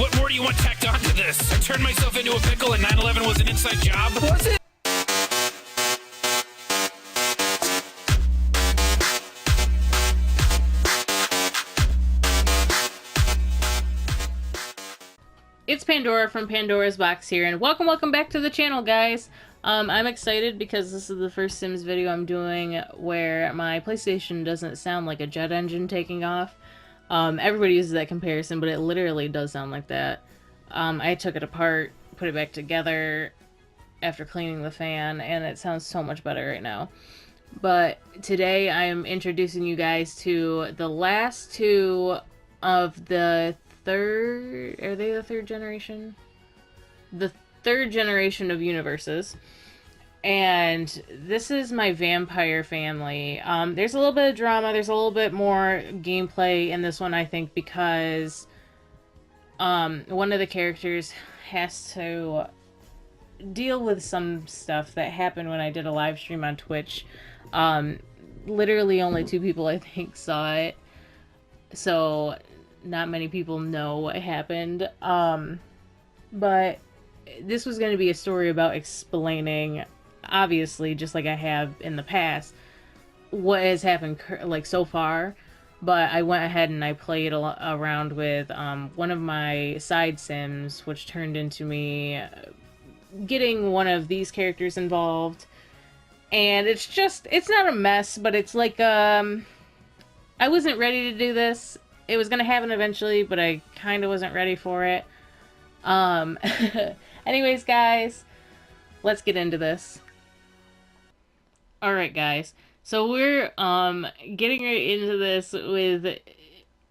What more do you want tacked onto this? I turned myself into a pickle and 9/11 was an inside job? Was it? It's Pandora from Pandora's Box here, and welcome back to the channel, guys. I'm excited because this is the first Sims video I'm doing where my PlayStation doesn't sound like a jet engine taking off. Everybody uses that comparison, but it literally does sound like that. I took it apart, put it back together after cleaning the fan, and it sounds so much better right now. But today I'm introducing you guys to the last two of the are they the third generation? The third generation of universes. And this is my vampire family. There's a little bit of drama, there's a little bit more gameplay in this one, I think, because one of the characters has to deal with some stuff that happened when I did a live stream on Twitch. Literally only 2 people, I think, saw it. So not many people know what happened. But this was going to be a story about explaining, obviously, just like I have in the past, what has happened like so far. But I went ahead and I played around with one of my side sims, which turned into me getting one of these characters involved. And it's not a mess, but it's like, I wasn't ready to do this. It was going to happen eventually, but I kind of wasn't ready for it. Anyways, guys, let's get into this. Alright, guys. So we're, getting right into this with,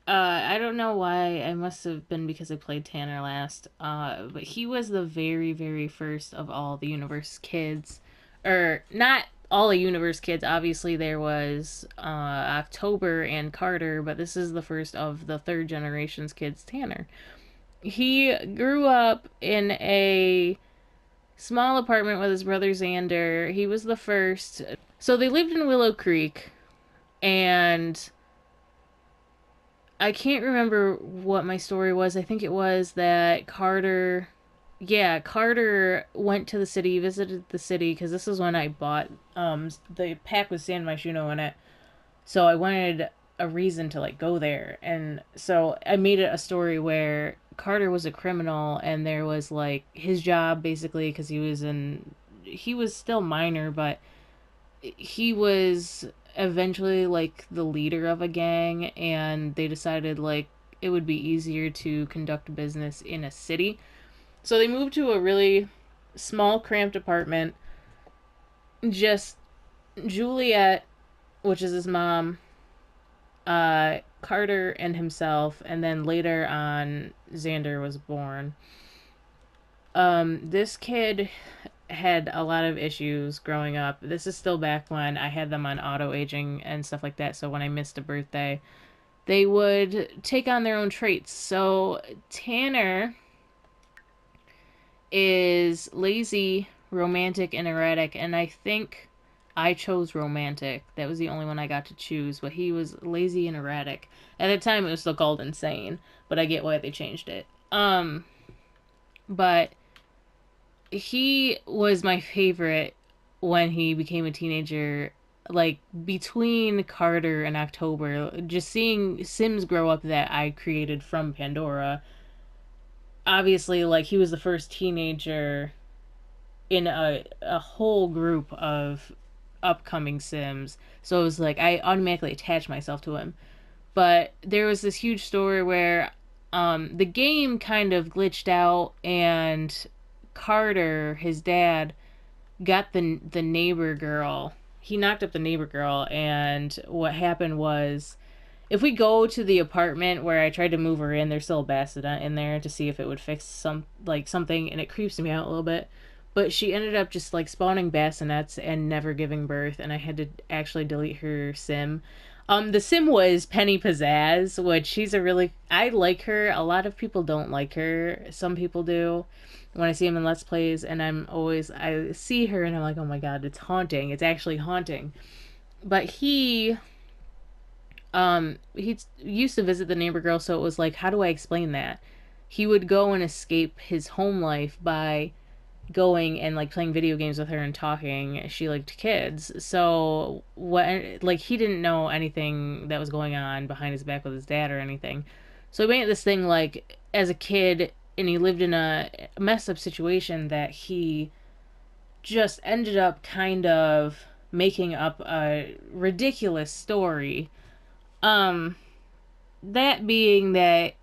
I don't know why. It must have been because I played Tanner last. But he was the very, very first of all the Universe kids. Or, not all the Universe kids. Obviously, there was, October and Carter, but this is the first of the third generation's kids, Tanner. He grew up in a small apartment with his brother Xander. He was the first. So they lived in Willow Creek, and I can't remember what my story was. I think it was that Carter went to the city, visited the city, because this is when I bought the pack with San Myshuno in it. So I wanted a reason to, like, go there. And so I made it a story where Carter was a criminal, and there was, like, his job, basically, because he was still minor, but he was eventually, like, the leader of a gang, and they decided, like, it would be easier to conduct business in a city. So they moved to a really small, cramped apartment. Just Juliet, which is his mom, Carter and himself, and then later on, Xander was born. This kid had a lot of issues growing up. This is still back when I had them on auto-aging and stuff like that, so when I missed a birthday, they would take on their own traits. So Tanner is lazy, romantic, and erratic, and I think I chose romantic. That was the only one I got to choose, but he was lazy and erratic. At the time, it was still called insane, but I get why they changed it. But he was my favorite when he became a teenager. Like, between Carter and October, just seeing Sims grow up that I created from Pandora. Obviously, like, he was the first teenager in a whole group of upcoming Sims, so it was like I automatically attached myself to him. But there was this huge story where the game kind of glitched out, and Carter, his dad, got the neighbor girl. He knocked up the neighbor girl, and what happened was, if we go to the apartment where I tried to move her in, there's still a basset in there to see if it would fix something, and it creeps me out a little bit. But she ended up just, like, spawning bassinets and never giving birth, and I had to actually delete her sim. The sim was Penny Pizzazz, which I like her. A lot of people don't like her. Some people do. When I see them in Let's Plays, and I see her and I'm like, oh my god, it's haunting. It's actually haunting. But he used to visit the neighbor girl, so it was like, how do I explain that? he would go and escape his home life by going and like playing video games with her and talking. She liked kids. So what, like, he didn't know anything that was going on behind his back with his dad or anything. So he made this thing like as a kid, and he lived in a messed up situation that he just ended up kind of making up a ridiculous story. Um that being that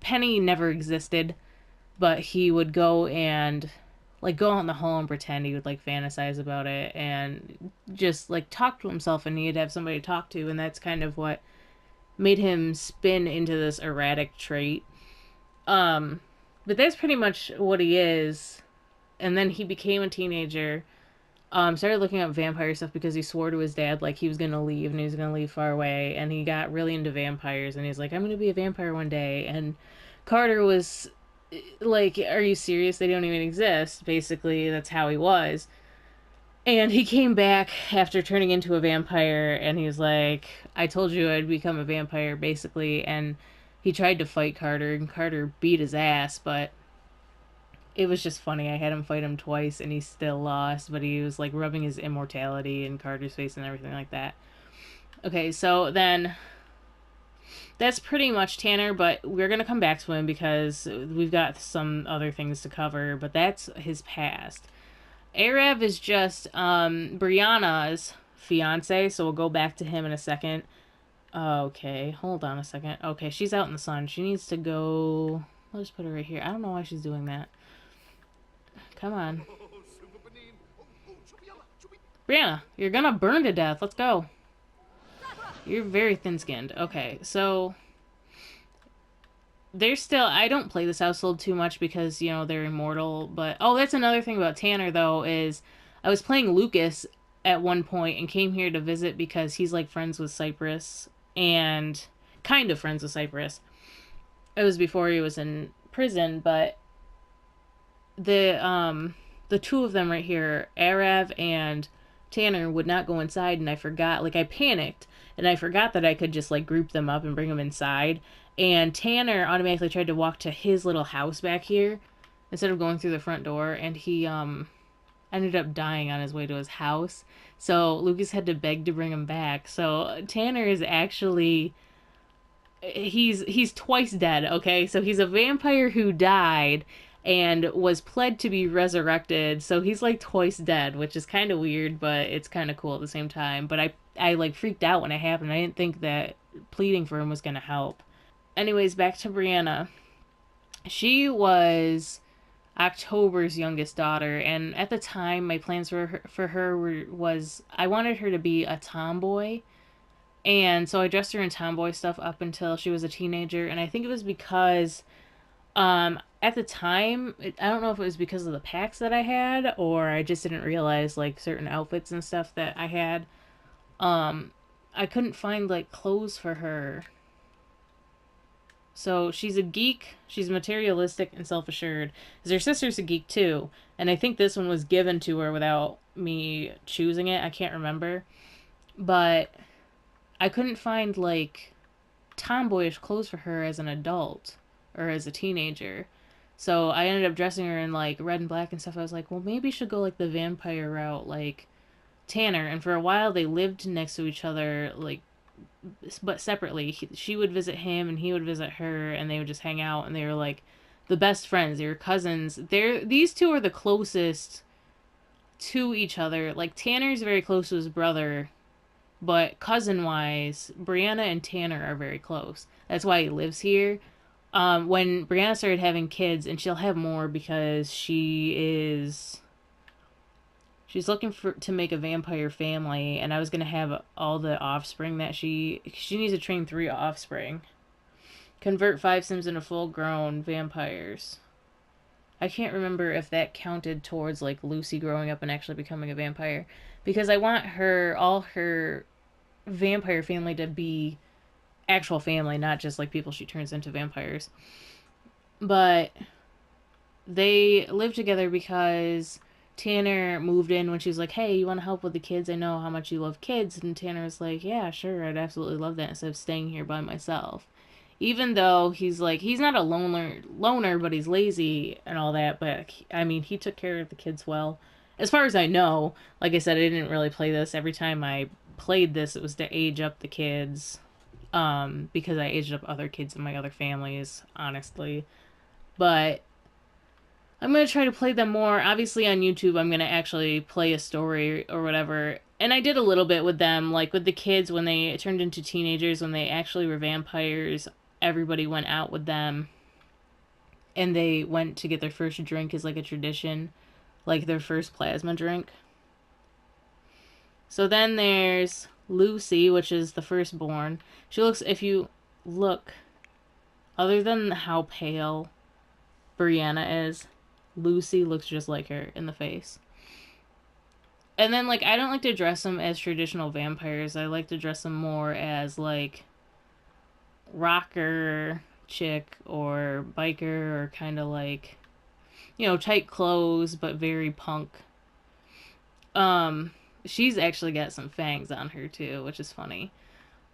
Penny never existed, but he would go and like go out in the hall and pretend he would like fantasize about it and just like talk to himself, and he'd have somebody to talk to, and that's kind of what made him spin into this erratic trait. Um but that's pretty much what he is. And then he became a teenager. Started looking up vampire stuff because he swore to his dad like he was gonna leave, and he was gonna leave far away, and he got really into vampires, and he's like, I'm gonna be a vampire one day. And Carter was like, are you serious? They don't even exist. Basically, that's how he was. And he came back after turning into a vampire, and he was like, I told you I'd become a vampire, basically. And he tried to fight Carter, and Carter beat his ass, but it was just funny. I had him fight him twice, and he still lost, but he was like rubbing his immortality in Carter's face and everything like that. Okay, so then that's pretty much Tanner, but we're gonna come back to him because we've got some other things to cover, but that's his past. Arab is just Brianna's fiance, so we'll go back to him in a second. Okay, hold on a second. Okay, she's out in the sun. She needs to go. I'll just put her right here. I don't know why she's doing that. Come on. Brianna, you're gonna burn to death. Let's go. You're very thin-skinned. Okay, so there's still, I don't play this household too much because, you know, they're immortal, but oh, that's another thing about Tanner though, is I was playing Lucas at one point and came here to visit because he's like friends with Cypress, and kind of friends with Cypress. It was before he was in prison, but the two of them right here, Arav and Tanner, would not go inside, and I forgot, like I panicked and I forgot that I could just like group them up and bring them inside, and Tanner automatically tried to walk to his little house back here instead of going through the front door, and he ended up dying on his way to his house. So Lucas had to beg to bring him back. So Tanner is actually, he's twice dead, okay? So he's a vampire who died and was pled to be resurrected. So he's like twice dead, which is kind of weird, but it's kind of cool at the same time. But I like freaked out when it happened. I didn't think that pleading for him was going to help. Anyways, back to Brianna. She was October's youngest daughter, and at the time my plans for her was I wanted her to be a tomboy. And so I dressed her in tomboy stuff up until she was a teenager, and I think it was because at the time, I don't know if it was because of the packs that I had, or I just didn't realize like certain outfits and stuff that I had. I couldn't find like clothes for her. So she's a geek, she's materialistic and self-assured. Because her sister's a geek too, and I think this one was given to her without me choosing it. I can't remember. But I couldn't find like tomboyish clothes for her as an adult or as a teenager. So I ended up dressing her in like red and black and stuff. I was like, well, maybe she should go like the vampire route, like Tanner. And for a while they lived next to each other, like, but separately. She would visit him and he would visit her, and they would just hang out, and they were like the best friends. They were cousins. These two are the closest to each other. Like Tanner's very close to his brother, but cousin wise, Brianna and Tanner are very close. That's why he lives here. When Brianna started having kids, and she'll have more because she's looking to make a vampire family, and I was gonna have all the offspring that she needs to train 3 offspring. Convert 5 Sims into full-grown vampires. I can't remember if that counted towards like Lucy growing up and actually becoming a vampire, because I want all her vampire family to be actual family, not just like people she turns into vampires. But they live together because Tanner moved in when she was like, hey, you want to help with the kids? I know how much you love kids. And Tanner was like, yeah, sure, I'd absolutely love that, instead of staying here by myself. even though he's like, he's not a loner, but he's lazy and all that. But I mean, he took care of the kids well, as far as I know. Like I said, I didn't really play this. Every time I played this, it was to age up the kids, because I aged up other kids in my other families, honestly. But I'm going to try to play them more. Obviously, on YouTube, I'm going to actually play a story or whatever. And I did a little bit with them, like with the kids when they turned into teenagers, when they actually were vampires. Everybody went out with them and they went to get their first drink as like a tradition, like their first plasma drink. So then there's Lucy, which is the firstborn. She looks, if you look, other than how pale Brianna is, Lucy looks just like her in the face. And then, like, I don't like to dress them as traditional vampires. I like to dress them more as, like, rocker chick or biker, or kind of like, you know, tight clothes, but very punk. She's actually got some fangs on her, too, which is funny.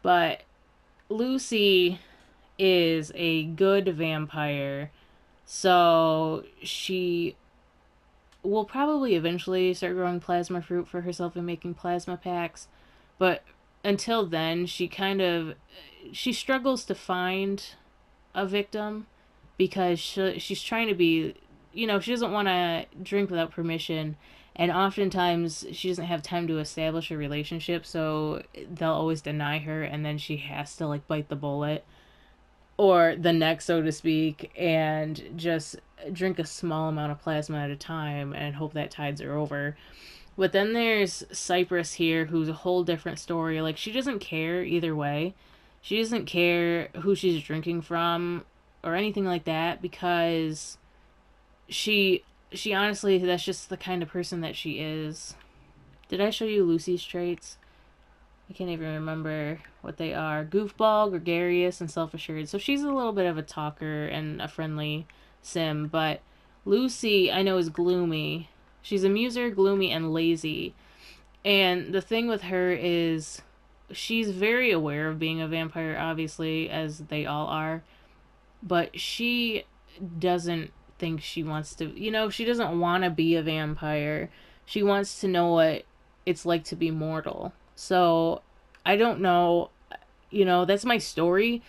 But Lucy is a good vampire, so she will probably eventually start growing plasma fruit for herself and making plasma packs. But until then, she struggles to find a victim, because she's trying to be, you know, she doesn't want to drink without permission, and oftentimes she doesn't have time to establish a relationship, so they'll always deny her, and then she has to like bite the bullet or the neck, so to speak, and just drink a small amount of plasma at a time and hope that tides her over. But then there's Cypress here, who's a whole different story. Like, she doesn't care either way. She doesn't care who she's drinking from or anything like that, because she honestly, that's just the kind of person that she is. Did I show you Lucy's traits? I can't even remember what they are. Goofball, gregarious, and self-assured. So she's a little bit of a talker and a friendly sim, but Lucy, I know, is gloomy. She's a muser, gloomy, and lazy. And the thing with her is she's very aware of being a vampire, obviously, as they all are, but she doesn't think she wants to, you know, she doesn't want to be a vampire. She wants to know what it's like to be mortal. So I don't know, you know, that's my story.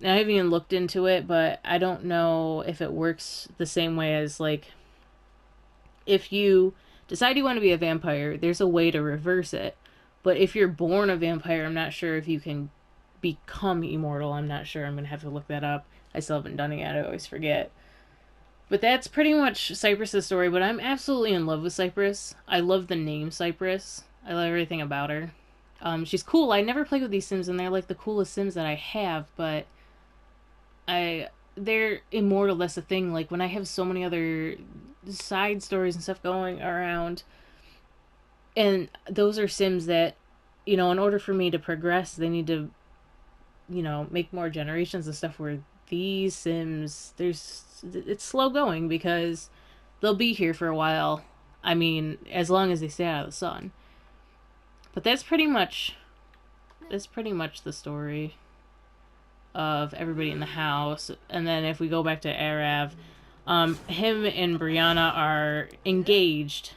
I haven't even looked into it, but I don't know if it works the same way as, like, if you decide you want to be a vampire, there's a way to reverse it. But if you're born a vampire, I'm not sure if you can become immortal. I'm not sure. I'm going to have to look that up. I still haven't done it yet. I always forget. But that's pretty much Cypress's story, but I'm absolutely in love with Cypress. I love the name Cypress. I love everything about her. She's cool. I never played with these Sims, and they're like the coolest Sims that I have, but they're immortal. That's the thing. Like, when I have so many other side stories and stuff going around, and those are Sims that, you know, in order for me to progress, they need to, you know, make more generations and stuff, where these Sims, it's slow going because they'll be here for a while. I mean, as long as they stay out of the sun. But that's pretty much the story of everybody in the house. And then if we go back to Arav, him and Brianna are engaged.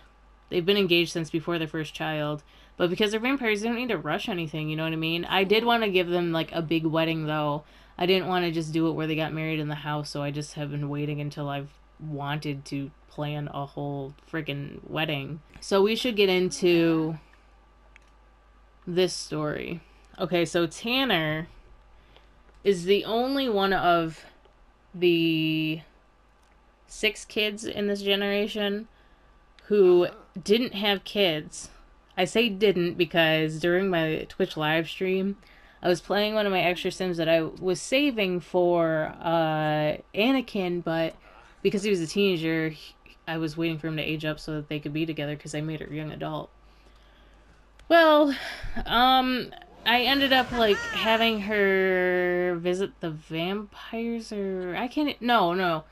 They've been engaged since before their first child. But because they're vampires, they don't need to rush anything, you know what I mean? I did want to give them, like, a big wedding, though. I didn't want to just do it where they got married in the house, so I just have been waiting until I've wanted to plan a whole freaking wedding. So we should get into this story. Okay, so Tanner is the only one of the 6 kids in this generation who didn't have kids. I say didn't because during my Twitch live stream, I was playing one of my extra Sims that I was saving for Anakin, but because he was a teenager, I was waiting for him to age up so that they could be together because I made her a young adult. Well, I ended up, like, having her visit the vampires, or I can't, no.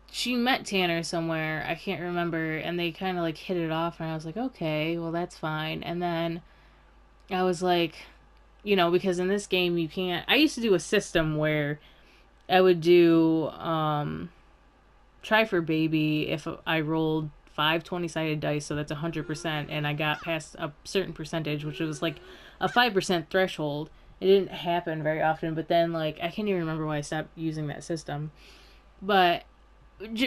She met Tanner somewhere, I can't remember, and they kind of, like, hit it off, and I was like, okay, well, that's fine. And then I was like, you know, because in this game you can't. I used to do a system where I would do try for baby if I rolled 5 20-sided dice, so that's 100%, and I got past a certain percentage, which was like a 5% threshold. It didn't happen very often, but then like I can't even remember why I stopped using that system. But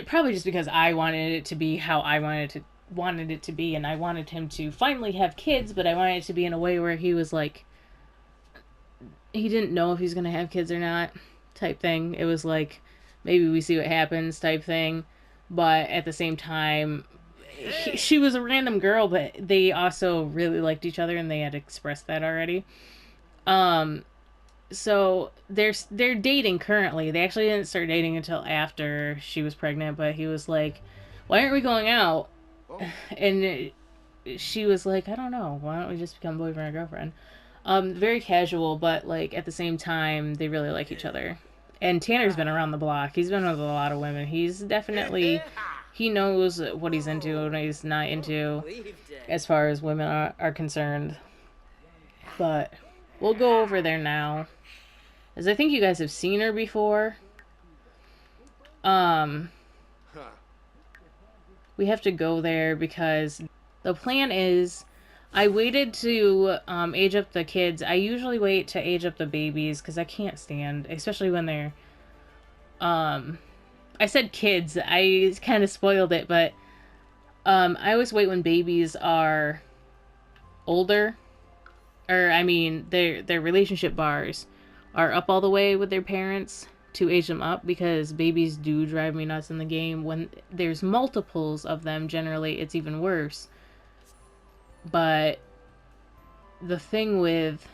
probably just because I wanted it to be how I wanted it to be, and I wanted him to finally have kids, but I wanted it to be in a way where he was like, he didn't know if he was gonna have kids or not, type thing. It was like, maybe we see what happens, type thing. But at the same time, she was a random girl, but they also really liked each other, and they had expressed that already. Um, so they're dating currently. They actually didn't start dating until after she was pregnant, but he was like, "Why aren't we going out?" And she was like, "I don't know. Why don't we just become boyfriend and girlfriend?" Very casual, but like at the same time, they really like each other. And Tanner's been around the block. He's been with a lot of women. He's definitely, he knows what he's into and what he's not into as far as women are concerned. But we'll go over there now, as I think you guys have seen her before. We have to go there because the plan is, I waited to age up the kids. I usually wait to age up the babies because I can't stand, especially when they're I said kids. I kind of spoiled it, but I always wait when babies are older, or I mean their relationship bars are up all the way with their parents to age them up, because babies do drive me nuts in the game. When there's multiples of them, generally it's even worse. But the thing with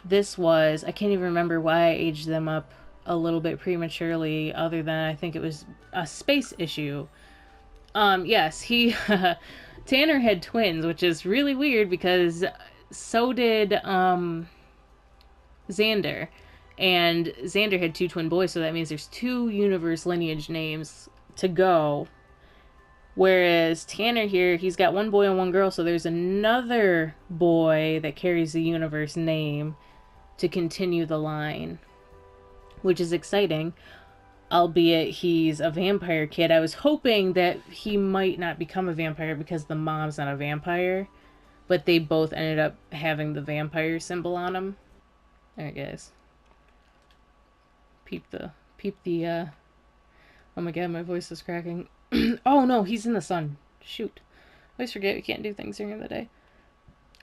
this was, I can't even remember why I aged them up a little bit prematurely, other than I think it was a space issue. Yes, he Tanner had twins, which is really weird because so did Xander. And Xander had 2 twin boys, so that means there's 2 universe lineage names to go. Whereas Tanner here, he's got 1 boy and 1 girl, so there's another boy that carries the universe name to continue the line, which is exciting. Albeit he's a vampire kid. I was hoping that he might not become a vampire because the mom's not a vampire, but they both ended up having the vampire symbol on them. Alright, guys. Peep the, oh my god, my voice is cracking. Oh no, he's in the sun. Shoot. I always forget we can't do things during the day.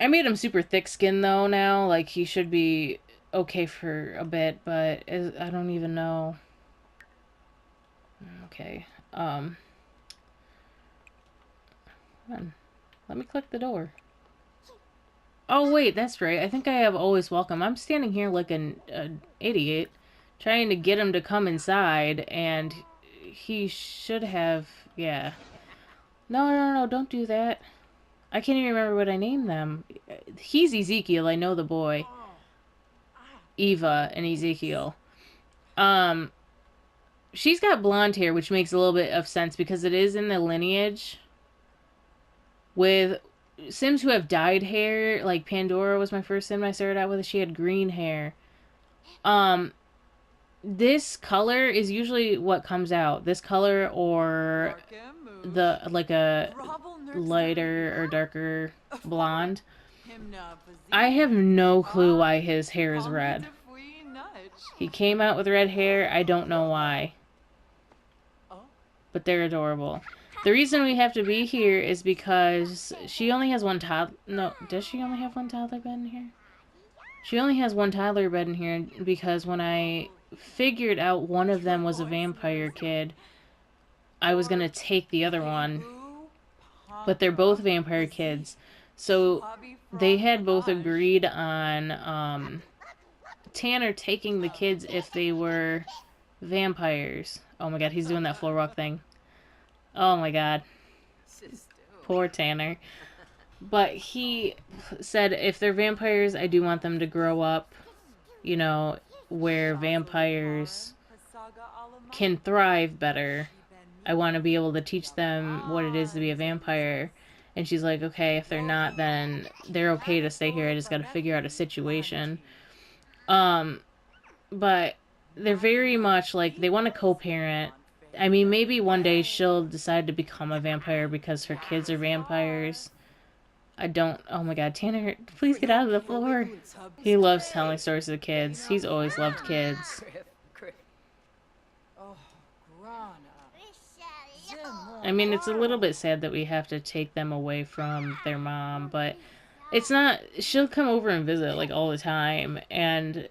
I made him super thick skinned though now. Like, he should be okay for a bit, but I don't even know. Okay. Hold on. Let me click the door. Oh wait, that's right. I think I have always welcome. I'm standing here like an idiot, trying to get him to come inside, and he should have. Yeah. No, don't do that. I can't even remember what I named them. He's Ezekiel. I know the boy. Eva and Ezekiel. She's got blonde hair, which makes a little bit of sense because it is in the lineage. With Sims who have dyed hair, like Pandora was my first Sim I started out with, she had green hair. This color is usually what comes out. This color or the like a lighter or darker blonde. I have no clue why his hair is red. He came out with red hair. I don't know why. But they're adorable. The reason we have to be here is because she only has 1 toddler. No, does she only have 1 toddler bed in here? She only has 1 toddler bed in here because when I figured out one of them was a vampire kid, I was going to take the other one. But they're both vampire kids. So they had both agreed on Tanner taking the kids if they were vampires. Oh my god, he's doing that floor walk thing. Oh my god. Poor Tanner. But he said if they're vampires, I do want them to grow up, you know, where vampires can thrive better. I want to be able to teach them what it is to be a vampire. And she's like, okay, if they're not, then they're okay to stay here. I just got to figure out a situation. But they're very much like they want to co-parent. I mean, maybe one day she'll decide to become a vampire because her kids are vampires. I don't. Oh my god, Tanner, please get out of the floor. He loves telling stories to the kids. He's always loved kids. I mean, it's a little bit sad that we have to take them away from their mom, but it's not. She'll come over and visit like all the time, and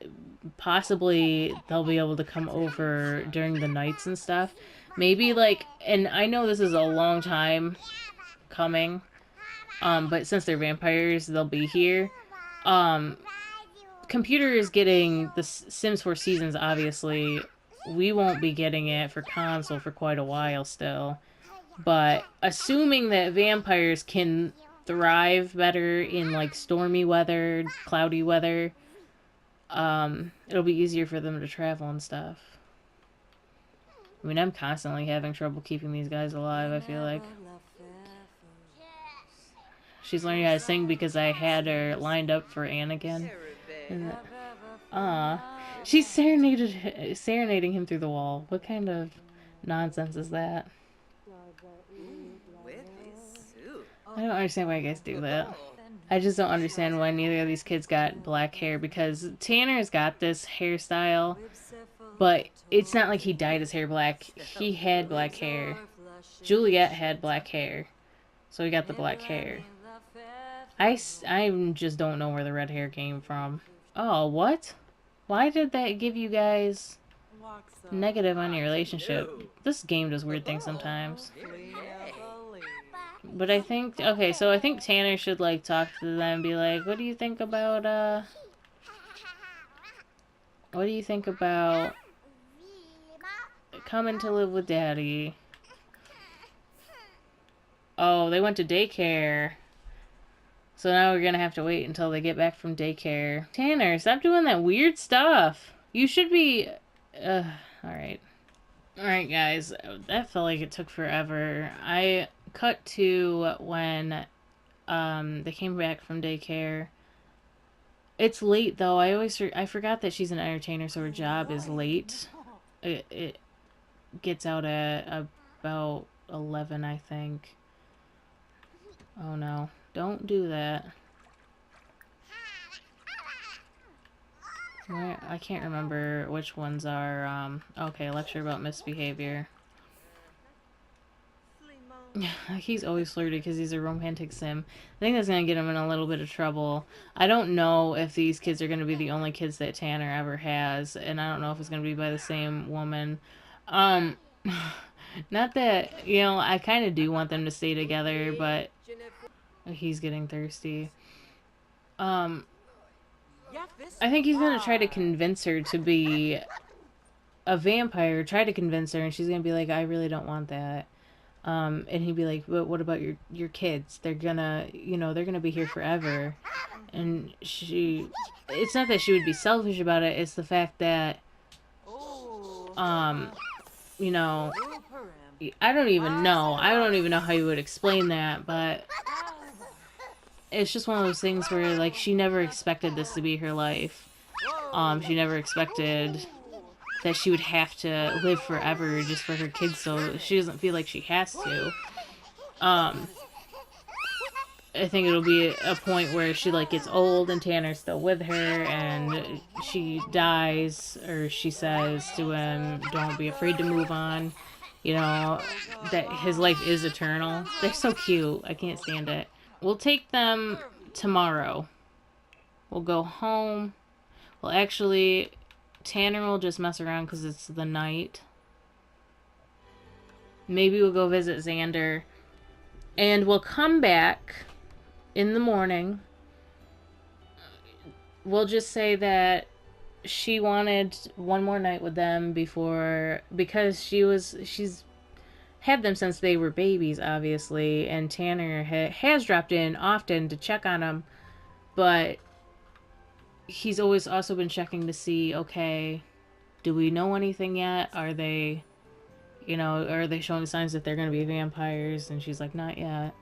possibly they'll be able to come over during the nights and stuff. Maybe like, and I know this is a long time coming, but since they're vampires, they'll be here. Um, Computer is getting the Sims 4 Seasons, obviously. We won't be getting it for console for quite a while still. But assuming that vampires can thrive better in like stormy weather, cloudy weather, it'll be easier for them to travel and stuff. I mean, I'm constantly having trouble keeping these guys alive, I feel like. She's learning how to sing because I had her lined up for Anakin. She's serenading him through the wall. What kind of nonsense is that? I don't understand why you guys do that. I just don't understand why neither of these kids got black hair, because Tanner's got this hairstyle, but it's not like he dyed his hair black. He had black hair. Juliet had black hair, so he got the black hair. I just don't know where the red hair came from. Oh, what? Why did that give you guys negative on your relationship? This game does weird things sometimes. But I think, okay, so I think Tanner should, like, talk to them and be like, what do you think about, what do you think about coming to live with Daddy? Oh, they went to daycare. So now we're gonna have to wait until they get back from daycare. Tanner, stop doing that weird stuff. You should be, alright. Alright, guys, that felt like it took forever. I cut to when they came back from daycare. It's late though. I forgot that she's an entertainer, so her job is late. It gets out at about 11, I think. Oh no, don't do that. I can't remember which ones are okay, lecture about misbehavior. He's always flirty because he's a romantic sim. I think that's going to get him in a little bit of trouble. I don't know if these kids are going to be the only kids that Tanner ever has, and I don't know if it's going to be by the same woman. Not that, you know, I kind of do want them to stay together, but he's getting thirsty. I think he's going to try to convince her to be a vampire, try to convince her, and she's going to be like, I really don't want that. And he'd be like, but what about your kids? They're gonna, you know, they're gonna be here forever. And it's not that she would be selfish about it, it's the fact that, you know, I don't even know how you would explain that, but it's just one of those things where, like, she never expected this to be her life. She never expected that she would have to live forever just for her kids, so she doesn't feel like she has to. I think it'll be a point where she, like, gets old and Tanner's still with her and she dies, or she says to him, don't be afraid to move on. You know, that his life is eternal. They're so cute. I can't stand it. We'll take them tomorrow. We'll go home. Well, actually, Tanner will just mess around because it's the night. Maybe we'll go visit Xander. And we'll come back in the morning. We'll just say that she wanted one more night with them because she's had them since they were babies, obviously. And Tanner has dropped in often to check on them. But he's always also been checking to see, okay, do we know anything yet? Are they, you know, are they showing signs that they're going to be vampires? And she's like, not yet.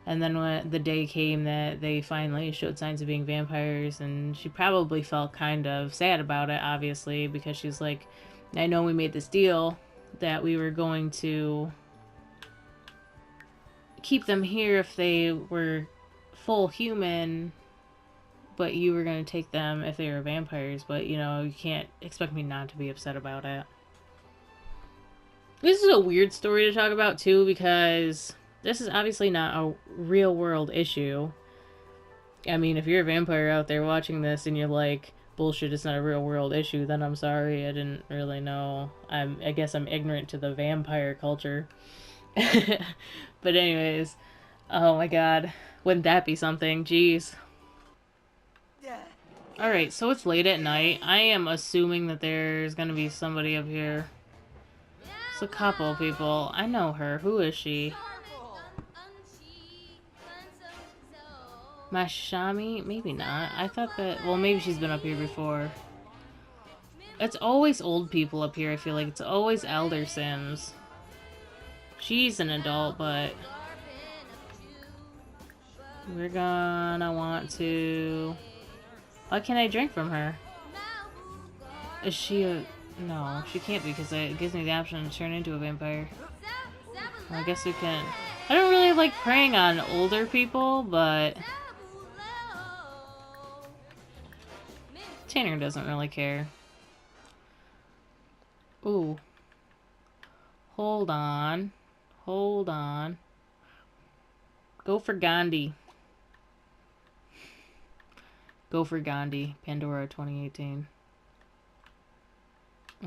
And then when the day came that they finally showed signs of being vampires, and she probably felt kind of sad about it, obviously, because she's like, I know we made this deal that we were going to keep them here if they were full human, but you were going to take them if they were vampires, but, you know, you can't expect me not to be upset about it. This is a weird story to talk about, too, because this is obviously not a real-world issue. I mean, if you're a vampire out there watching this and you're like, bullshit, it's not a real-world issue, then I'm sorry, I didn't really know. I guess I'm ignorant to the vampire culture. But anyways, oh my god, wouldn't that be something? Jeez. Alright, so it's late at night. I am assuming that there's gonna be somebody up here. It's a couple of people. I know her. Who is she? Mashami? Maybe not. I thought that... Well, maybe she's been up here before. It's always old people up here, I feel like. It's always elder Sims. She's an adult, but... We're gonna want to... Why can't I drink from her? Is she a... No, she can't be, because it gives me the option to turn into a vampire. Well, I guess we can... I don't really like preying on older people, but... Tanner doesn't really care. Ooh. Hold on. Hold on. Go for Gandhi. Go for Gandhi. Pandora 2018.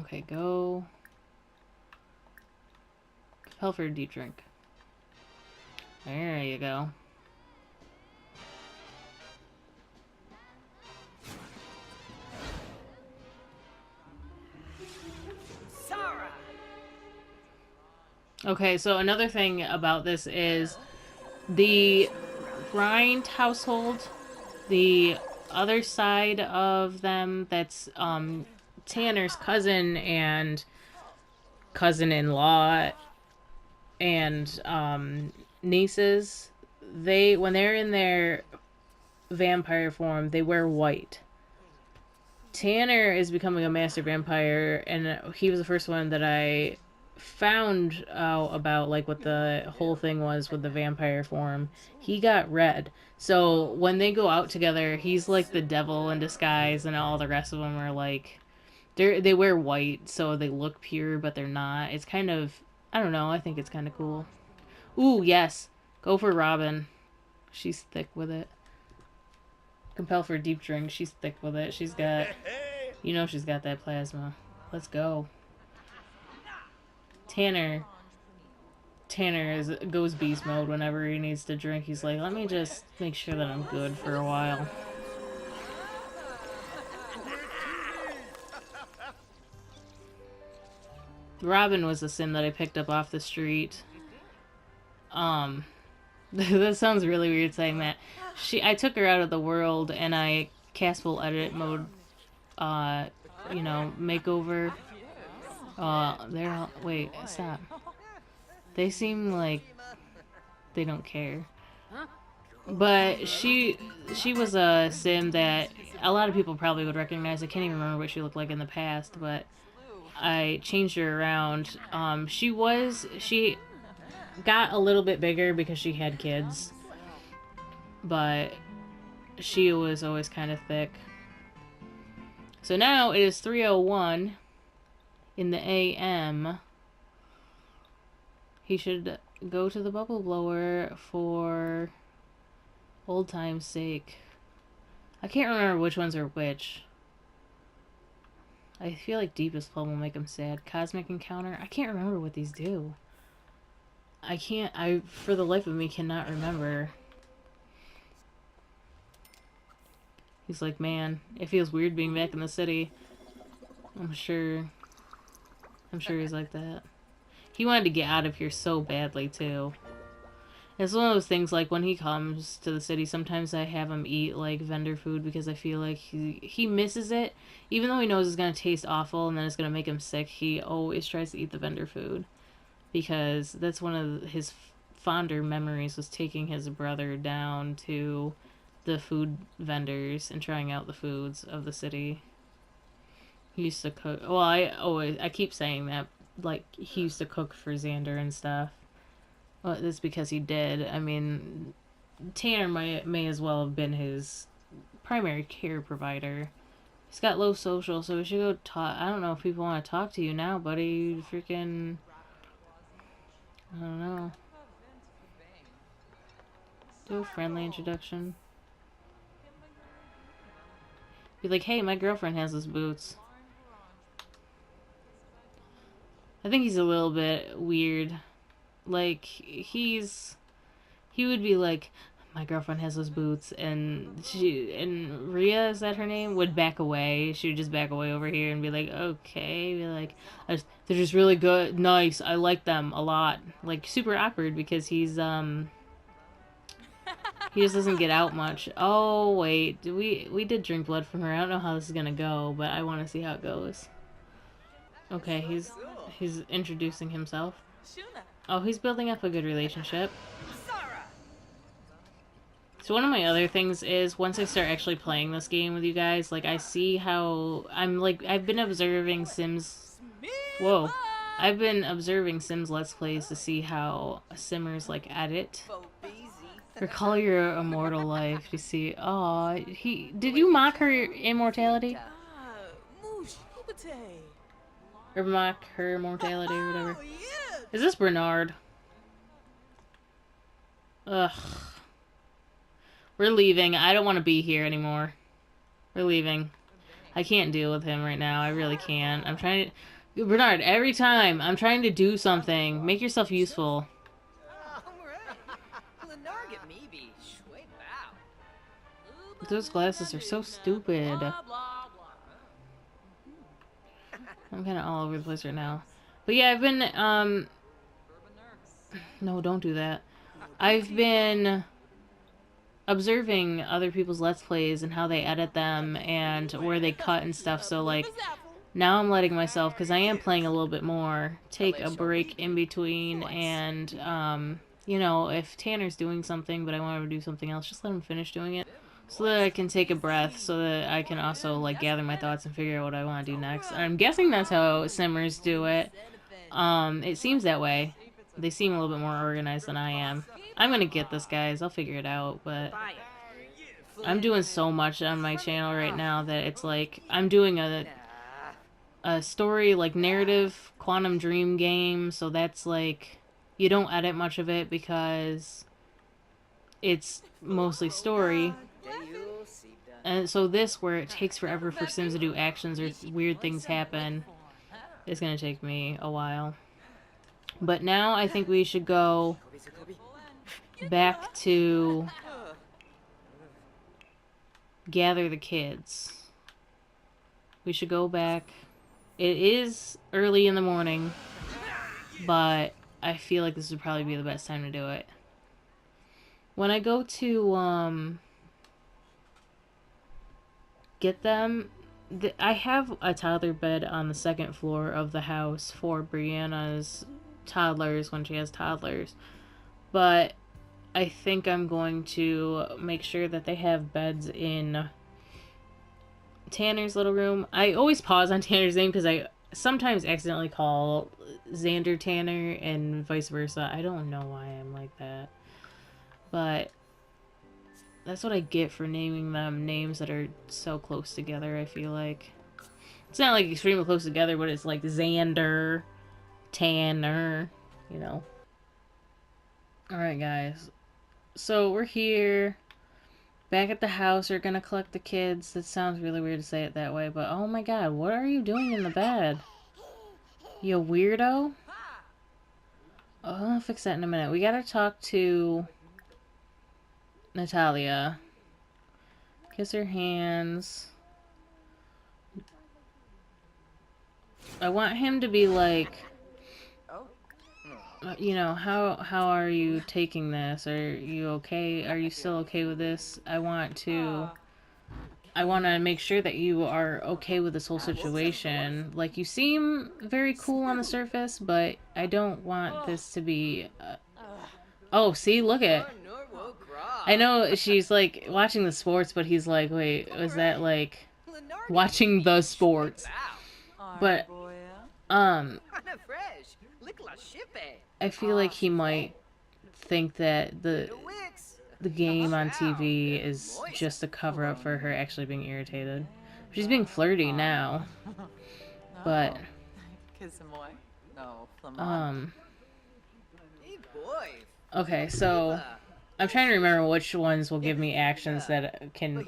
Okay, go. Compel for a deep drink. There you go. Okay, so another thing about this is the Grind household, the other side of them that's Tanner's cousin and cousin-in-law and nieces, when they're in their vampire form, they wear white. Tanner is becoming a master vampire, and he was the first one that I found out about, like, what the whole thing was with the vampire form. He got red. So when they go out together, he's like the devil in disguise, and all the rest of them are like, they wear white, so they look pure, but they're not. It's kind of, I don't know, I think it's kind of cool. Ooh, yes. Go for Robin. She's thick with it. Compel for a deep drink. She's thick with it. She's got, you know, she's got that plasma. Let's go. Tanner goes beast mode whenever he needs to drink. He's like, let me just make sure that I'm good for a while. Robin was a sim that I picked up off the street. That sounds really weird saying that. I took her out of the world and I cast full edit mode, you know, makeover. They're all, wait, stop. They seem like they don't care. But she was a sim that a lot of people probably would recognize. I can't even remember what she looked like in the past, but I changed her around. She got a little bit bigger because she had kids, but she was always kind of thick. So now it is 3:01 in the AM. He should go to the bubble blower for old time's sake. I can't remember which ones are which. I feel like Deepest Plum will make him sad. Cosmic Encounter. I can't remember what these do. I for the life of me cannot remember. He's like, man, it feels weird being back in the city. I'm sure he's like that. He wanted to get out of here so badly, too. It's one of those things, like, when he comes to the city, sometimes I have him eat, like, vendor food because I feel like he misses it. Even though he knows it's going to taste awful and then it's going to make him sick, he always tries to eat the vendor food. Because that's one of his fonder memories was taking his brother down to the food vendors and trying out the foods of the city. He used to cook. Well, I keep saying that, like, he used to cook for Xander and stuff. Well, that's because he did. I mean, Tanner may as well have been his primary care provider. He's got low social, so we should go talk. I don't know if people want to talk to you now, buddy. Freaking, I don't know. Do a friendly introduction. Be like, hey, my girlfriend has those boots. I think he's a little bit weird. Like, he would be like, my girlfriend has those boots, and Rhea, is that her name, would back away. She would just back away over here and be like, okay, be like, they're just really good, nice, I like them a lot. Like, super awkward because he's he just doesn't get out much. Oh wait, we did drink blood from her. I don't know how this is gonna go, but I want to see how it goes. Okay, he's introducing himself. Oh, he's building up a good relationship. So one of my other things is, once I start actually playing this game with you guys, like, I see how I've been observing Sims. Whoa. I've been observing Sims Let's Plays to see how Simmers, like, edit. Recall your immortal life to see. Aw, did you mock her immortality? Or mock her immortality or whatever. Is this Bernard? Ugh. We're leaving. I don't want to be here anymore. We're leaving. I can't deal with him right now. I really can't. I'm trying to... Bernard, every time I'm trying to do something, make yourself useful. Those glasses are so stupid. I'm kind of all over the place right now. But yeah, I've been, no, don't do that. I've been observing other people's Let's Plays and how they edit them and where they cut and stuff. So, like, now I'm letting myself, because I am playing a little bit more, take a break in between. And, you know, if Tanner's doing something but I want him to do something else, just let him finish doing it. So that I can take a breath, so that I can also, like, gather my thoughts and figure out what I want to do next. I'm guessing that's how Simmers do it. It seems that way. They seem a little bit more organized than I am. I'm gonna get this, guys. I'll figure it out, but I'm doing so much on my channel right now that it's like, I'm doing a story, like, narrative quantum dream game, so that's like, you don't edit much of it because it's mostly story. And so this, where it takes forever for Sims to do actions or weird things happen, it's gonna take me a while. But now I think we should go back to gather the kids. We should go back. It is early in the morning, but I feel like this would probably be the best time to do it. When I go to, get them, I have a toddler bed on the second floor of the house for Brianna's toddlers when she has toddlers. But I think I'm going to make sure that they have beds in Tanner's little room. I always pause on Tanner's name because I sometimes accidentally call Xander Tanner and vice versa. I don't know why I'm like that. But that's what I get for naming them names that are so close together, I feel like. It's not like extremely close together, but it's like Xander, Tanner, you know. Alright, guys. So we're here. Back at the house, we're gonna collect the kids. That sounds really weird to say it that way, but oh my god, what are you doing in the bed? You weirdo? Oh, I'll fix that in a minute. We gotta talk to Natalia. Kiss her hands. I want him to be like, you know, how are you taking this? Are you okay? Are you still okay with this? I want to make sure that you are okay with this whole situation. Like, you seem very cool on the surface, but I don't want this to be Oh, see, look at. I know she's like watching the sports, but he's like, wait, was that like watching the sports? But um, I feel like he might think that the game on TV is just a cover up for her actually being irritated. She's being flirty now, but um, okay, so I'm trying to remember which ones will give me actions that can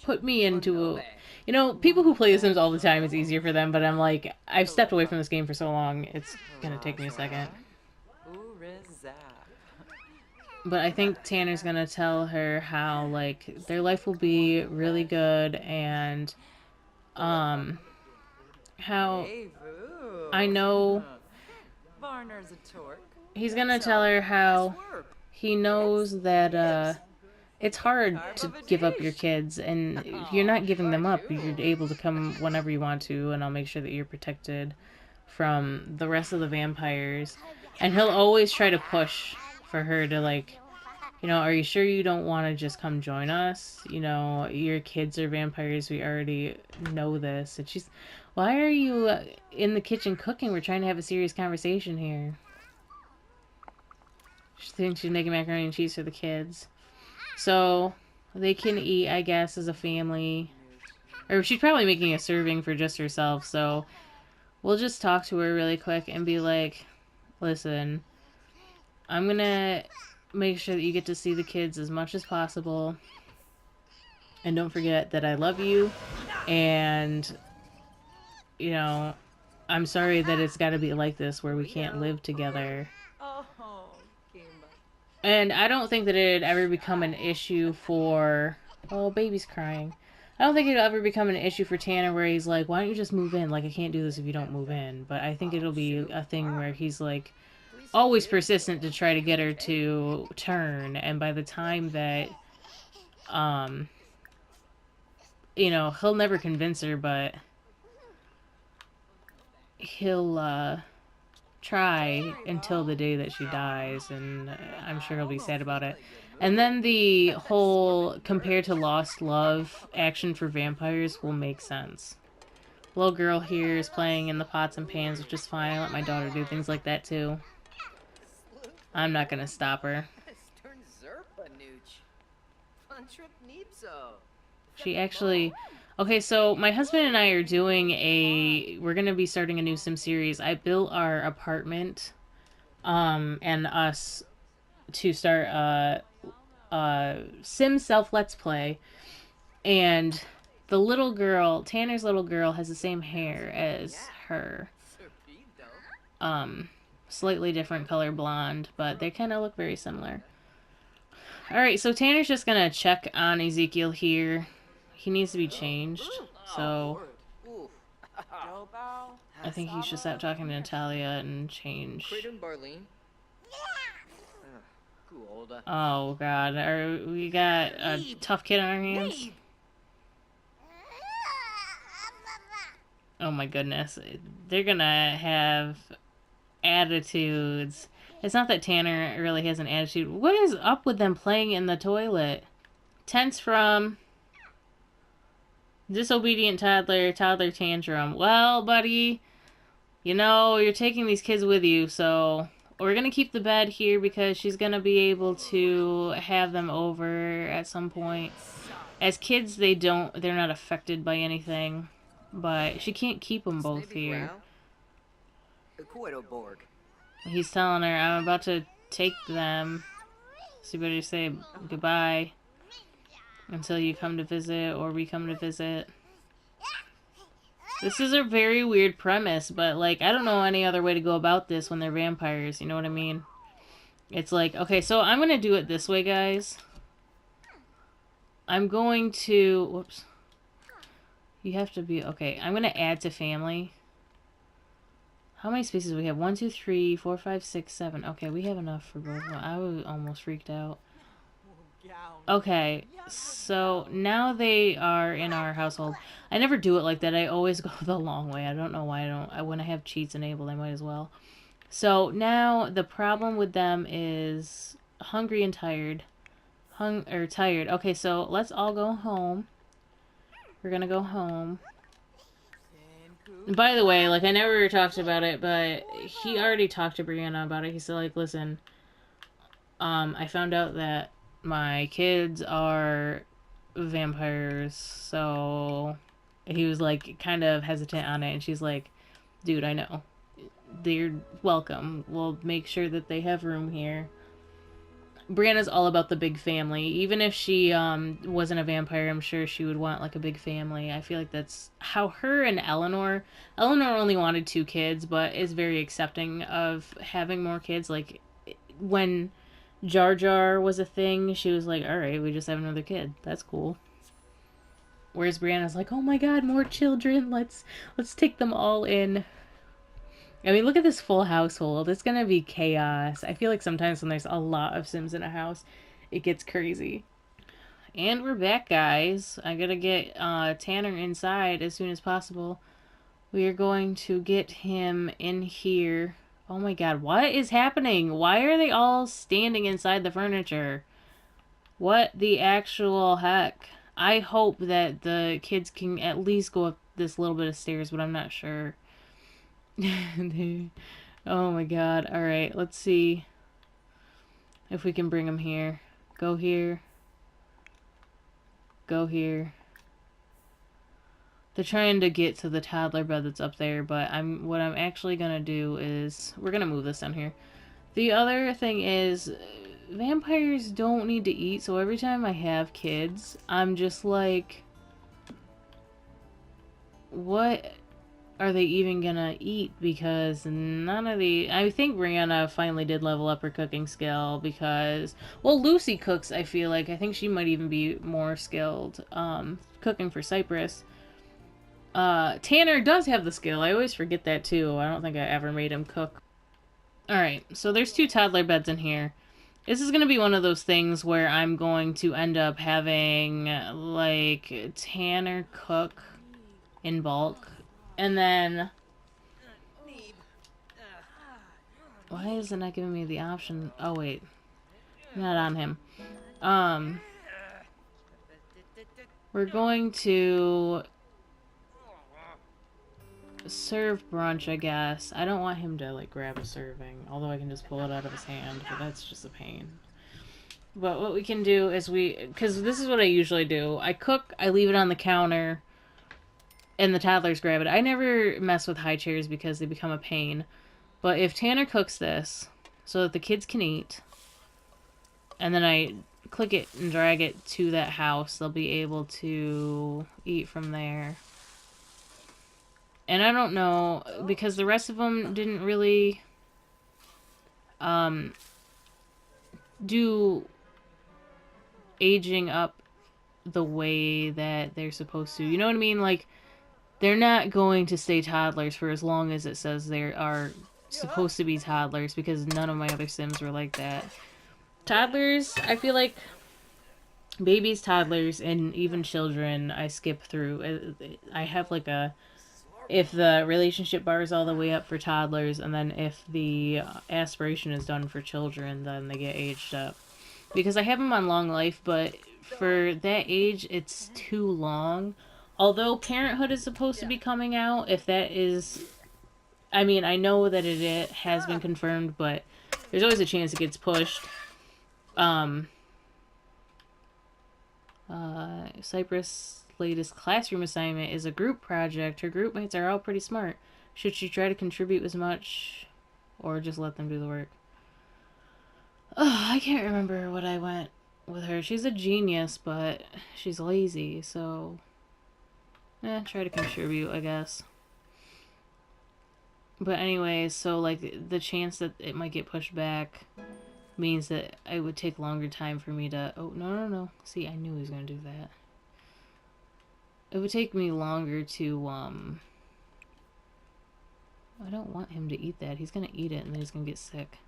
put me into a, you know, people who play The Sims all the time, it's easier for them, but I'm like, I've stepped away from this game for so long, it's gonna take me a second. But I think Tanner's gonna tell her how, like, their life will be really good, and how I know he's gonna tell her how he knows that it's hard to give up your kids, and you're not giving them up. You're able to come whenever you want to, and I'll make sure that you're protected from the rest of the vampires. And he'll always try to push for her to, like, you know, are you sure you don't want to just come join us? You know, your kids are vampires. We already know this. And she's, why are you in the kitchen cooking? We're trying to have a serious conversation here. She thinks she's making macaroni and cheese for the kids. So they can eat, I guess, as a family. Or she's probably making a serving for just herself. So we'll just talk to her really quick and be like, listen, I'm going to make sure that you get to see the kids as much as possible. And don't forget that I love you. And, you know, I'm sorry that it's got to be like this where we can't live together. And I don't think that it'd ever become an issue for... Oh, baby's crying. I don't think it'll ever become an issue for Tanner where he's like, why don't you just move in? Like, I can't do this if you don't move in. But I think it'll be a thing where he's like, always persistent to try to get her to turn. And by the time that, you know, he'll never convince her, but he'll, try until the day that she dies, and I'm sure he'll be sad about it. And then the whole compared to Lost Love action for vampires will make sense. Little girl here is playing in the pots and pans, which is fine. I let my daughter do things like that too. I'm not gonna stop her. She actually... Okay, so my husband and I are doing we're gonna be starting a new Sim series. I built our apartment, and us to start Sim self Let's Play, and the little girl, Tanner's little girl, has the same hair as her. Slightly different color blonde, but they kind of look very similar. Alright, so Tanner's just gonna check on Ezekiel here. He needs to be changed, so I think he should stop talking to Natalia and change. Oh god, we got a tough kid on our hands? Oh my goodness, they're gonna have attitudes. It's not that Tanner really has an attitude. What is up with them playing in the toilet? Tense from... Disobedient toddler tantrum. Well, buddy, you know, you're taking these kids with you, so we're gonna keep the bed here because she's gonna be able to have them over at some point. As kids, they're not affected by anything, but she can't keep them both here. He's telling her, I'm about to take them, so you better say goodbye. Until you come to visit, or we come to visit. This is a very weird premise, but, like, I don't know any other way to go about this when they're vampires, you know what I mean? It's like, okay, so I'm gonna do it this way, guys. I'm going to... Whoops. You have to be... Okay, I'm gonna add to family. How many spaces do we have? 1, 2, 3, 4, 5, 6, 7. Okay, we have enough for both. I was almost freaked out. Okay, so now they are in our household. I never do it like that. I always go the long way. I don't know why I don't. When I have cheats enabled, I might as well. So now the problem with them is hungry and tired. Tired. Okay, so let's all go home. We're gonna go home. And by the way, like, I never talked about it, but he already talked to Brianna about it. He said, like, listen, I found out that my kids are vampires, so he was, like, kind of hesitant on it, and she's like, dude, I know. They're welcome. We'll make sure that they have room here. Brianna's all about the big family. Even if she wasn't a vampire, I'm sure she would want like a big family. I feel like that's how her and Eleanor only wanted 2 kids, but is very accepting of having more kids. Like when Jar Jar was a thing, she was like, all right, we just have another kid. That's cool. Whereas Brianna's like, oh my god, more children. Let's take them all in. I mean, look at this full household. It's gonna be chaos. I feel like sometimes when there's a lot of Sims in a house, it gets crazy. And we're back, guys. I gotta get Tanner inside as soon as possible. We are going to get him in here. Oh my god, what is happening? Why are they all standing inside the furniture? What the actual heck? I hope that the kids can at least go up this little bit of stairs, but I'm not sure. Oh my god. Alright, let's see if we can bring him here. Go here. Go here. They're trying to get to the toddler bed that's up there, but what I'm actually gonna do is we're gonna move this down here. The other thing is vampires don't need to eat, so every time I have kids, I'm just like, what are they even gonna eat? Because none of the... I think Brianna finally did level up her cooking skill because... Well, Lucy cooks, I feel like. I think she might even be more skilled cooking for Cypress. Tanner does have the skill. I always forget that, too. I don't think I ever made him cook. Alright, so there's 2 toddler beds in here. This is going to be one of those things where I'm going to end up having, like, Tanner cook in bulk. And then... Why is it not giving me the option? Oh, wait. I'm not on him. We're going to serve Brunch, I guess. I don't want him to, like, grab a serving. Although I can just pull it out of his hand, but that's just a pain. But what we can do is because this is what I usually do. I cook, I leave it on the counter, and the toddlers grab it. I never mess with high chairs because they become a pain. But if Tanner cooks this so that the kids can eat, and then I click it and drag it to that house, they'll be able to eat from there. And I don't know, because the rest of them didn't really do aging up the way that they're supposed to. You know what I mean? Like, they're not going to stay toddlers for as long as it says they are supposed to be toddlers, because none of my other Sims were like that. Toddlers, I feel like babies, toddlers, and even children, I skip through. I have like a... If the relationship bar is all the way up for toddlers, and then if the aspiration is done for children, then they get aged up. Because I have them on long life, but for that age, it's too long. Although Parenthood is supposed to be coming out, if that is... I mean, I know that it has been confirmed, but there's always a chance it gets pushed. Cypress' latest classroom assignment is a group project. Her group mates are all pretty smart. Should she try to contribute as much, or just let them do the work? Oh, I can't remember what I went with her. She's a genius, but she's lazy, so... try to contribute, I guess. But anyways, so, like, the chance that it might get pushed back means that it would take longer time for me to... Oh, no. See, I knew he was going to do that. It would take me longer to, I don't want him to eat that. He's going to eat it, and then he's going to get sick.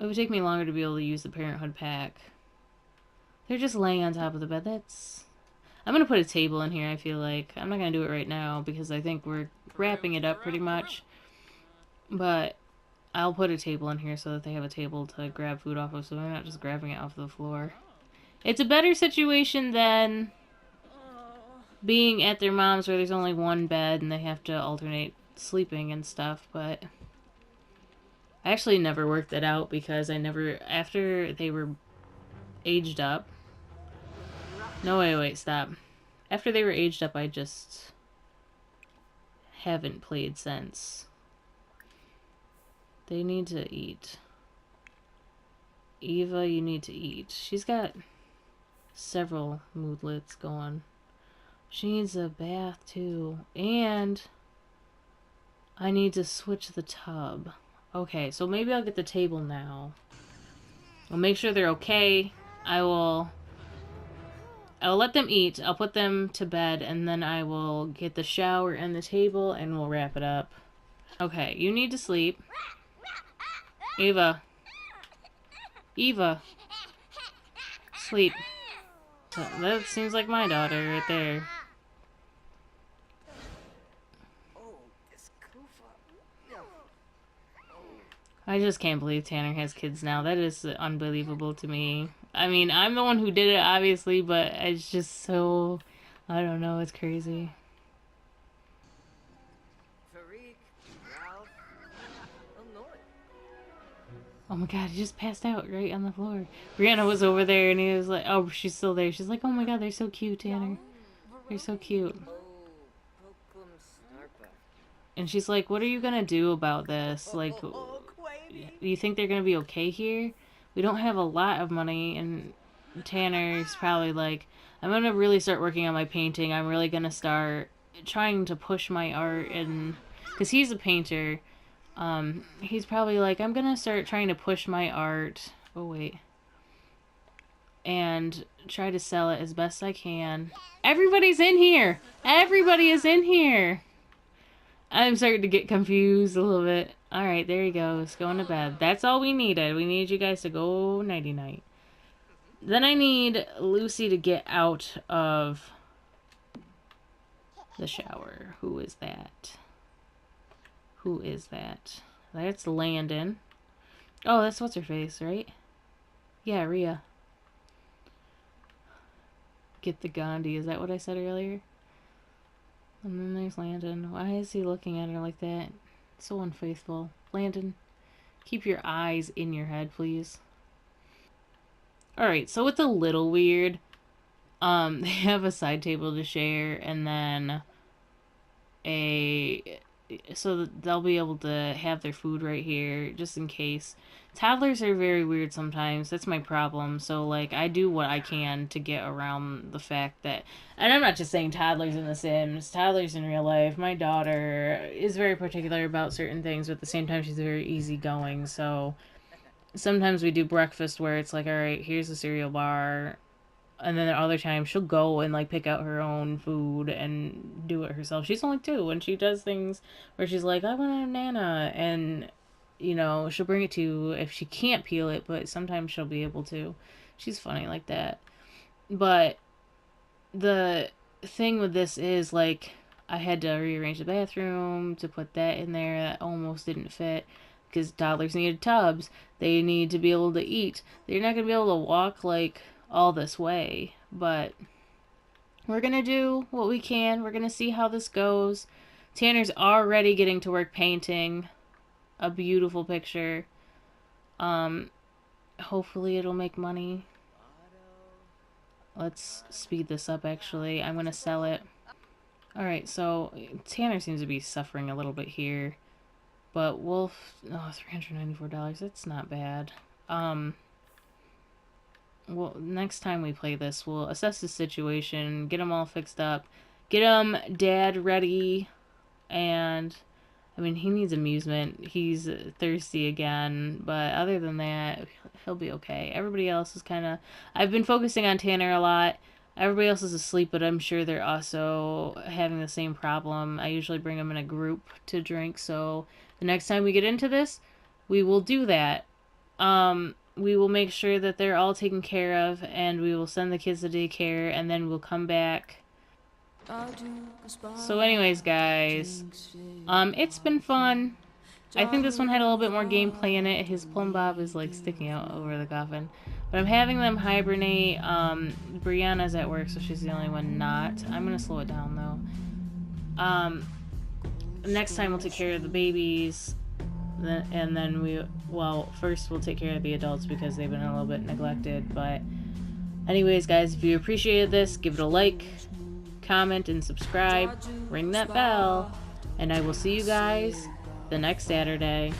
It would take me longer to be able to use the Parenthood pack. They're just laying on top of the bed. That's... I'm going to put a table in here, I feel like. I'm not going to do it right now, because I think we're wrapping it up pretty much. But I'll put a table in here so that they have a table to grab food off of, so they're not just grabbing it off the floor. It's a better situation than being at their mom's where there's only one bed and they have to alternate sleeping and stuff, but I actually never worked it out because I never, after they were aged up, no, wait, stop. After they were aged up, I just haven't played since. They need to eat. Eva, you need to eat. She's got several moodlets going. She needs a bath too. And I need to switch the tub. Okay, so maybe I'll get the table now. I'll make sure they're okay. I'll let them eat. I'll put them to bed, and then I will get the shower and the table, and we'll wrap it up. Okay, you need to sleep. Eva. Eva. Sleep. That seems like my daughter right there. I just can't believe Tanner has kids now. That is unbelievable to me. I mean, I'm the one who did it, obviously, but it's just so... I don't know, it's crazy. Oh my god, he just passed out right on the floor. Brianna was over there and he was like, oh, she's still there. She's like, oh my god, they're so cute, Tanner. They're so cute. And she's like, what are you gonna do about this? Like, do you think they're gonna be okay here? We don't have a lot of money, and Tanner's probably like, I'm gonna really start working on my painting. I'm really gonna start trying to push my art, and because he's a painter, he's probably like, I'm gonna start trying to push my art. Oh wait. And try to sell it as best I can. Everybody's in here. Everybody is in here. I'm starting to get confused a little bit. Alright, there he goes. Going to bed. That's all we needed. We need you guys to go nighty-night. Then I need Lucy to get out of the shower. Who is that? Who is that? That's Landon. Oh, that's what's-her-face, right? Yeah, Rhea. Get the Gandhi. Is that what I said earlier? And then there's Landon. Why is he looking at her like that? So unfaithful. Landon, keep your eyes in your head, please. Alright, so it's a little weird. They have a side table to share, and then so that they'll be able to have their food right here, just in case. Toddlers are very weird sometimes. That's my problem. So, like, I do what I can to get around the fact that... And I'm not just saying toddlers in The Sims. Toddlers in real life. My daughter is very particular about certain things, but at the same time, she's very easygoing. So, sometimes we do breakfast where it's like, alright, here's a cereal bar. And then at other times, she'll go and, like, pick out her own food and do it herself. She's only 2, and she does things where she's like, I want a banana, and, you know, she'll bring it to you if she can't peel it, but sometimes she'll be able to. She's funny like that. But the thing with this is, like, I had to rearrange the bathroom to put that in there. That almost didn't fit because toddlers needed tubs. They need to be able to eat. They're not going to be able to walk, like, all this way, but we're gonna do what we can. We're gonna see how this goes. Tanner's already getting to work painting a beautiful picture. Hopefully it'll make money. Let's speed this up, actually. I'm gonna sell it. Alright, so Tanner seems to be suffering a little bit here, but Wolf, oh, $394, that's not bad. Well, next time we play this, we'll assess the situation, get them all fixed up, get them dad ready, and, I mean, he needs amusement. He's thirsty again, but other than that, he'll be okay. Everybody else is kind of... I've been focusing on Tanner a lot. Everybody else is asleep, but I'm sure they're also having the same problem. I usually bring them in a group to drink, so the next time we get into this, we will do that. We will make sure that they're all taken care of, and we will send the kids to daycare, and then we'll come back. So anyways, guys, it's been fun. I think this one had a little bit more gameplay in it. His plumb bob is like sticking out over the coffin. But I'm having them hibernate. Brianna's at work, so she's the only one not. I'm gonna slow it down though. Next time we'll take care of the babies. And then first we'll take care of the adults because they've been a little bit neglected. But anyways, guys, if you appreciated this, give it a like, comment, and subscribe. Ring that bell. And I will see you guys the next Saturday.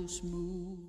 Smooth.